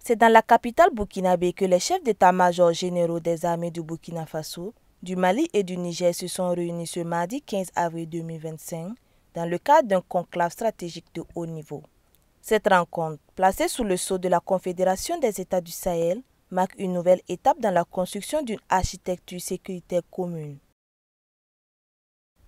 C'est dans la capitale burkinabé que les chefs d'état-major généraux des armées du Burkina Faso, du Mali et du Niger se sont réunis ce mardi 15 avril 2025 dans le cadre d'un conclave stratégique de haut niveau. Cette rencontre, placée sous le sceau de la Confédération des États du Sahel, marque une nouvelle étape dans la construction d'une architecture sécuritaire commune.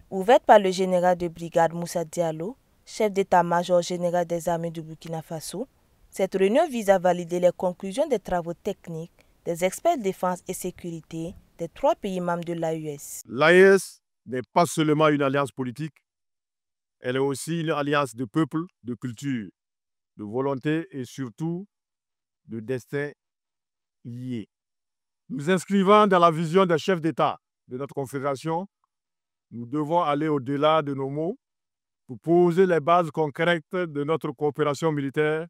Ouverte par le général de brigade Moussa Diallo, chef d'état-major général des armées du Burkina Faso, cette réunion vise à valider les conclusions des travaux techniques des experts défense et sécurité des 3 pays membres de l'AES. L'AES n'est pas seulement une alliance politique, elle est aussi une alliance de peuples, de culture, de volonté et surtout de destin liés. Nous inscrivant dans la vision des chefs d'État de notre confédération, nous devons aller au-delà de nos mots pour poser les bases concrètes de notre coopération militaire,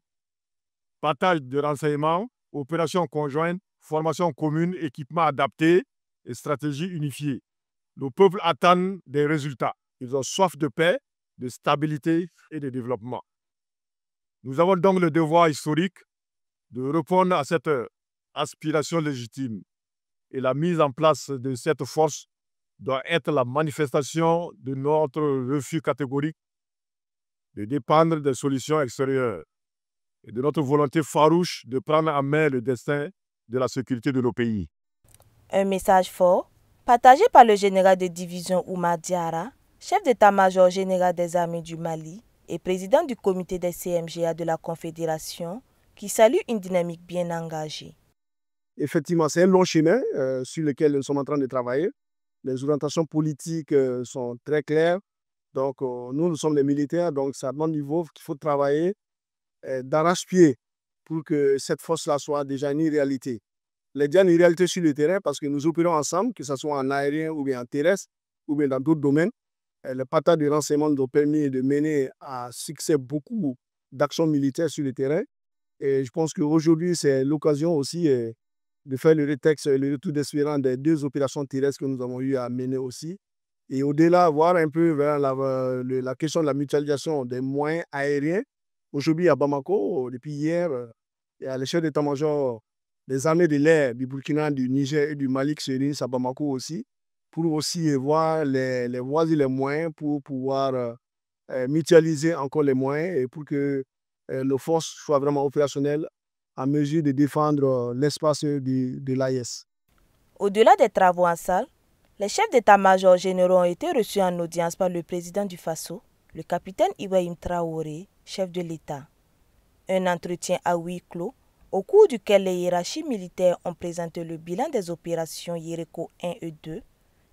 partage de renseignements, opérations conjointes, formation commune, équipement adapté et stratégie unifiée. Nos peuples attendent des résultats. Ils ont soif de paix, de stabilité et de développement. Nous avons donc le devoir historique de répondre à cette aspiration légitime. Et la mise en place de cette force doit être la manifestation de notre refus catégorique de dépendre des solutions extérieures et de notre volonté farouche de prendre en main le destin de la sécurité de nos pays. Un message fort, partagé par le général de division Oumar Diarra, chef d'état-major général des armées du Mali et président du comité des CMGA de la Confédération, qui salue une dynamique bien engagée. Effectivement, c'est un long chemin sur lequel nous sommes en train de travailler. Les orientations politiques sont très claires. Donc, nous sommes les militaires, donc c'est à mon niveau qu'il faut travailler d'arrache-pied pour que cette force-là soit déjà une réalité. Elle est déjà une réalité sur le terrain parce que nous opérons ensemble, que ce soit en aérien ou bien en terrestre, ou bien dans d'autres domaines. Le partage de renseignements nous a permis de mener à succès beaucoup d'actions militaires sur le terrain. Et je pense qu'aujourd'hui, c'est l'occasion aussi de faire le retexte, le retour d'espérance des 2 opérations terrestres que nous avons eu à mener aussi. Et au-delà, voir un peu vers la question de la mutualisation des moyens aériens. Aujourd'hui, à Bamako, depuis hier, il y a les chefs d'état-major des armées de l'air du Burkina, du Niger et du Mali qui se réunissent à Bamako aussi, pour aussi voir les voies et les moyens pour pouvoir mutualiser encore les moyens et pour que nos forces soient vraiment opérationnelles à mesure de défendre l'espace de l'AES. Au-delà des travaux en salle, les chefs d'état-major généraux ont été reçus en audience par le président du Faso, le capitaine Ibrahim Traoré, chef de l'État. Un entretien à huis clos, au cours duquel les hiérarchies militaires ont présenté le bilan des opérations Yéréko 1 et 2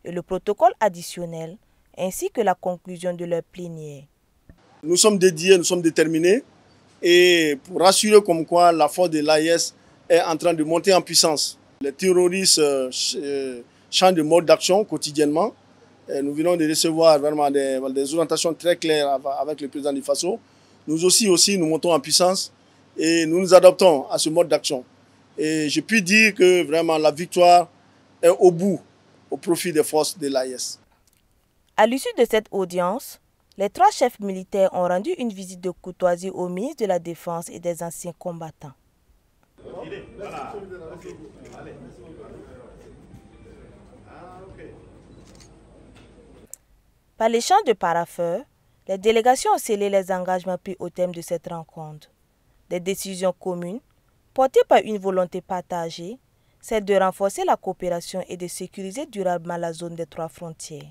et le protocole additionnel, ainsi que la conclusion de leur plénière. Nous sommes dédiés, nous sommes déterminés, et pour rassurer comme quoi la force de l'AES est en train de monter en puissance. Les terroristes changent de mode d'action quotidiennement. Et nous venons de recevoir vraiment des orientations très claires avec le président du Faso. Nous aussi, nous montons en puissance et nous nous adaptons à ce mode d'action. Et je puis dire que vraiment la victoire est au bout, au profit des forces de l'AES. À l'issue de cette audience, les 3 chefs militaires ont rendu une visite de courtoisie au ministre de la Défense et des anciens combattants. Par l'échange de parapheurs, les délégations ont scellé les engagements pris au terme de cette rencontre. Des décisions communes, portées par une volonté partagée, celle de renforcer la coopération et de sécuriser durablement la zone des 3 frontières.